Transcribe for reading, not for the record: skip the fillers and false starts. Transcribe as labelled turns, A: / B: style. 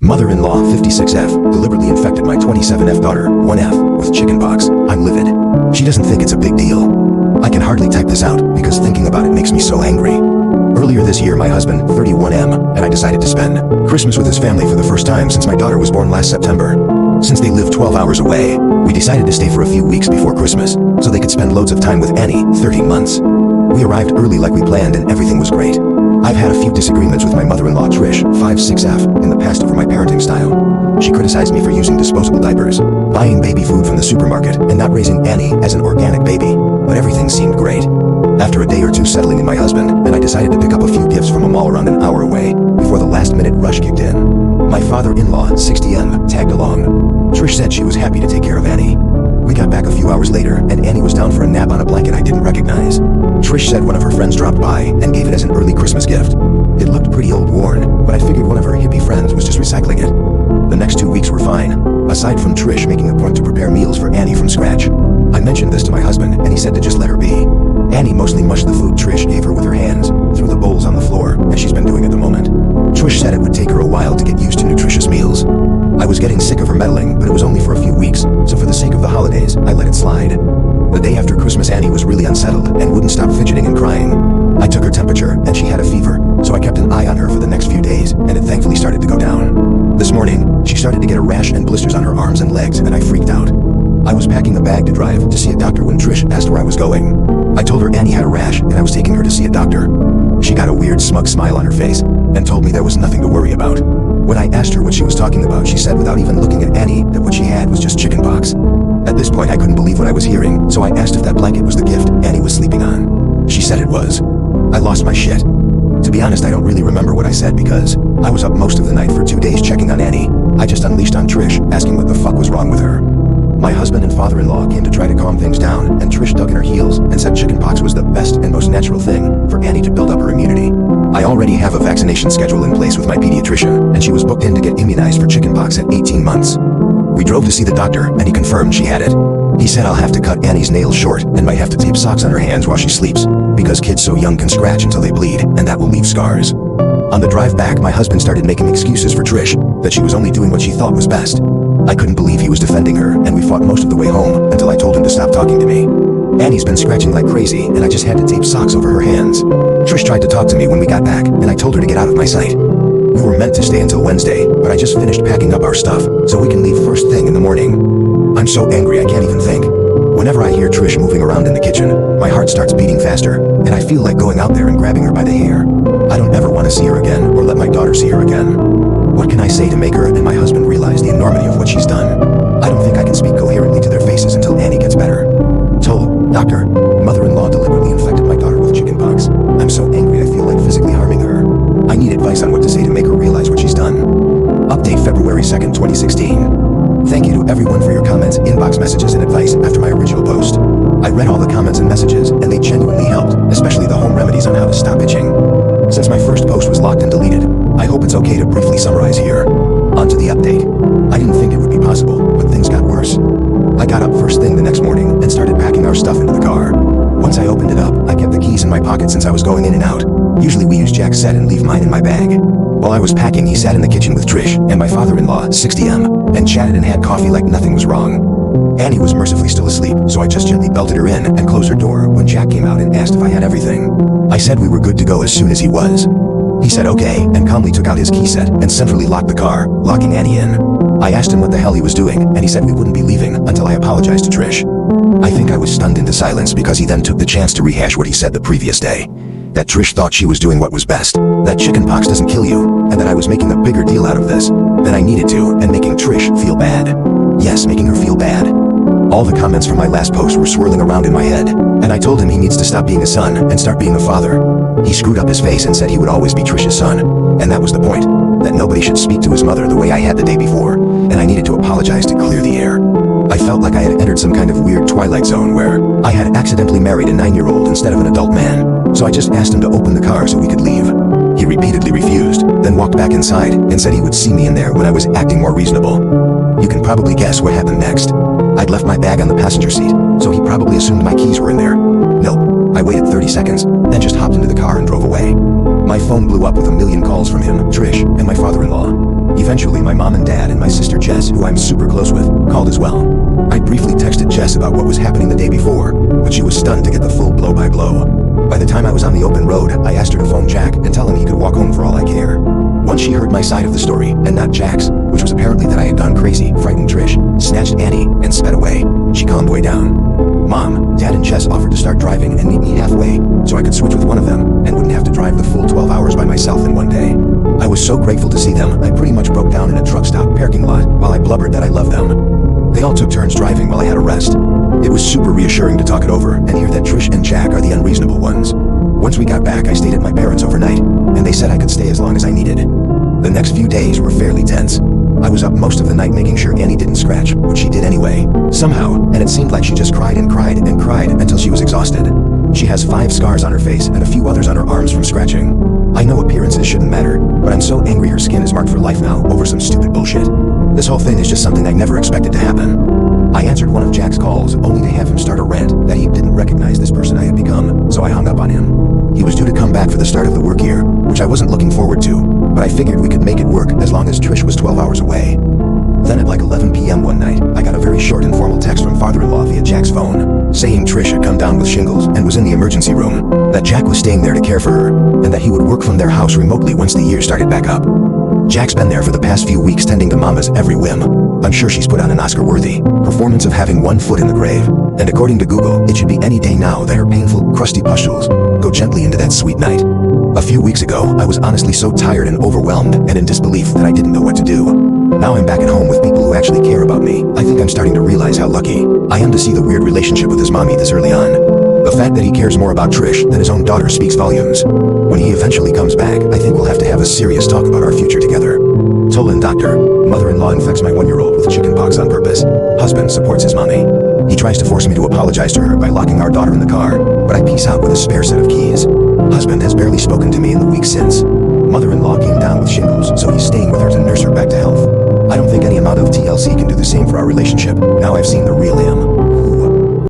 A: Mother-in-law 56F deliberately infected my 27F daughter 1F with chickenpox. I'm livid. She doesn't think it's a big deal. I can hardly type this out because thinking about it makes me so angry. Earlier this year, my husband, 31M, and I decided to spend Christmas with his family for the first time since my daughter was born last September. Since they live 12 hours away, we decided to stay for a few weeks before Christmas so they could spend loads of time with Annie, 30 months. We arrived early like we planned and everything was great. I've had a few disagreements with my mother-in-law Trish, 56F, in the past over my parenting style. She criticized me for using disposable diapers, buying baby food from the supermarket, and not raising Annie as an organic baby, but everything seemed great. After a day or two settling in my husband, and I decided to pick up a few gifts from a mall around an hour away, before the last-minute rush kicked in. My father-in-law, 60M, tagged along. Trish said she was happy to take care of Annie. We got back a few hours later, and Annie was down for a nap on a blanket I didn't recognize. Trish said one of her friends dropped by and gave it as an early Christmas gift. It looked pretty old-worn, but I figured one of her hippie friends was just recycling it. The next 2 weeks were fine, aside from Trish making a point to prepare meals for Annie from scratch. I mentioned this to my husband, and he said to just let her be. Annie mostly mushed the food Trish gave her with her hands, threw the bowls on the floor, as she's been doing at the moment. Trish said it would take her a while to get used to nutritious meals. I was getting sick of her meddling, but it was only for a few weeks, so for the sake of the holidays, I let it slide. The day after Christmas, Annie was really unsettled and wouldn't stop fidgeting and crying. I took her temperature, and she had a fever, so I kept an eye on her for the next few days, and it thankfully started to go down. This morning, she started to get a rash and blisters on her arms and legs, and I freaked out. I was packing a bag to drive to see a doctor when Trish asked where I was going. I told her Annie had a rash, and I was taking her to see a doctor. She got a weird smug smile on her face, and told me there was nothing to worry about. When I asked her what she was talking about, she said without even looking at Annie that what she had was just chickenpox. At this point, I couldn't believe what I was hearing, so I asked if that blanket was the gift Annie was sleeping on. She said it was. I lost my shit. To be honest, I don't really remember what I said because I was up most of the night for 2 days checking on Annie. I just unleashed on Trish, asking what the fuck was wrong with her. My husband and father-in-law came to try to calm things down, and Trish dug in her heels and said chickenpox was the best and most natural thing for Annie to build up her immunity. I already have a vaccination schedule in place with my pediatrician, and she was booked in to get immunized for chickenpox at 18 months. We drove to see the doctor, and he confirmed she had it. He said I'll have to cut Annie's nails short and might have to tape socks on her hands while she sleeps, because kids so young can scratch until they bleed, and that will leave scars. On the drive back, my husband started making excuses for Trish, that she was only doing what she thought was best. I couldn't believe he was defending her, and we fought most of the way home until I told him to stop talking to me. Annie's been scratching like crazy, and I just had to tape socks over her hands. Trish tried to talk to me when we got back, and I told her to get out of my sight. We were meant to stay until Wednesday, but I just finished packing up our stuff, so we can leave first thing in the morning. I'm so angry I can't even think. Whenever I hear Trish moving around in the kitchen, my heart starts beating faster, and I feel like going out there and grabbing her by the hair. I don't ever want to see her again, or let my daughter see her again. What can I say to make her and my husband realize the enormity of what she's done? I don't think I can speak coherently to their faces until Annie gets better. Told, Doctor, mother-in-law deliberately infected my daughter with chickenpox. I'm so angry I feel like physically harming her. I need advice on what to say to make her realize what she's done. Update February 2nd, 2016. Thank you to everyone for your comments, inbox messages, and advice after my original post. I read all the comments and messages, and they genuinely helped, especially the home remedies on how to stop itching. Since my first post was locked and deleted, I hope it's okay to briefly summarize here. On to the update. I didn't think it would be possible, but things got worse. I got up first thing the next morning and started packing our stuff into the car. Once I opened it up, I kept the keys in my pocket since I was going in and out. Usually we use Jack's set and leave mine in my bag. While I was packing, he sat in the kitchen with Trish and my father-in-law, 60M, and chatted and had coffee like nothing was wrong. Annie was mercifully still asleep, so I just gently belted her in and closed her door when Jack came out and asked if I had everything. I said we were good to go as soon as he was. He said okay, and calmly took out his key set and centrally locked the car, locking Annie in. I asked him what the hell he was doing, and he said we wouldn't be leaving until I apologized to Trish. I think I was stunned into silence because he then took the chance to rehash what he said the previous day. That Trish thought she was doing what was best, that chickenpox doesn't kill you, and that I was making a bigger deal out of this than I needed to, and making Trish feel bad. Yes, making her feel bad. All the comments from my last post were swirling around in my head, and I told him he needs to stop being a son and start being a father. He screwed up his face and said he would always be Trish's son, and that was the point, that nobody should speak to his mother the way I had the day before, and I needed to apologize to clear the air. I felt like I had entered some kind of weird twilight zone where I had accidentally married a 9-year-old instead of an adult man, so I just asked him to open the car so we could leave. He repeatedly refused, then walked back inside and said he would see me in there when I was acting more reasonable. You can probably guess what happened next. I'd left my bag on the passenger seat, so he probably assumed my keys were in there. Nope. I waited 30 seconds, then just hopped into the car and drove away. My phone blew up with a million calls from him, Trish, and my father-in-law. Eventually, my mom and dad and my sister Jess, who I'm super close with, called as well. I briefly texted Jess about what was happening the day before, but she was stunned to get the full blow-by-blow. By the time I was on the open road, I asked her to phone Jack and tell him he could walk home for all I care. Once she heard my side of the story, and not Jack's, which was apparently that I had gone crazy, frightened Trish, snatched Annie, and sped away, she calmed way down. Mom, Dad, and Jess offered to start driving and meet me halfway, so I could switch with one of them, and wouldn't have to drive the full 12 hours by myself in one day. I was so grateful to see them, I pretty much broke down in a truck stop parking lot while I blubbered that I love them. They all took turns driving while I had a rest. It was super reassuring to talk it over and hear that Trish and Jack are the unreasonable ones. Once we got back, I stayed at my parents' overnight, and they said I could stay as long as I needed. The next few days were fairly tense. I was up most of the night making sure Annie didn't scratch, which she did anyway, somehow, and it seemed like she just cried and cried and cried until she was exhausted. She has 5 scars on her face and a few others on her arms from scratching. I know appearances shouldn't matter, but I'm so angry her skin is marked for life now over some stupid bullshit. This whole thing is just something I never expected to happen. I answered one of Jack's calls only to have him start a rant that he didn't recognize this person I had become, so I hung up on him. He was due to come back for the start of the work year, which I wasn't looking forward to, but I figured we could make it work as long as Trish was 12 hours away. Then at like 11 p.m. one night, I got a very short informal text from father-in-law via Jack's phone, saying Trish had come down with shingles and was in the emergency room, that Jack was staying there to care for her, and that he would work from their house remotely once the year started back up. Jack's been there for the past few weeks tending to Mama's every whim. I'm sure she's put on an Oscar-worthy performance of having one foot in the grave, and according to Google, it should be any day now that her painful, crusty pustules go gently into that sweet night. A few weeks ago, I was honestly so tired and overwhelmed and in disbelief that I didn't know what to do. Now I'm back at home with people who actually care about me. I think I'm starting to realize how lucky I am to see the weird relationship with his mommy this early on. The fact that he cares more about Trish than his own daughter speaks volumes. When he eventually comes back, I think we'll have to have a serious talk about our future together. Tolan doctor, mother-in-law infects my 1-year-old with chickenpox on purpose. Husband supports his mommy. He tries to force me to apologize to her by locking our daughter in the car, but I peace out with a spare set of keys. Husband has barely spoken to me in the week since. Mother-in-law came down with shingles, so he's staying with her to nurse her back to health. I don't think any amount of TLC can do the same for our relationship. Now I've seen the real him.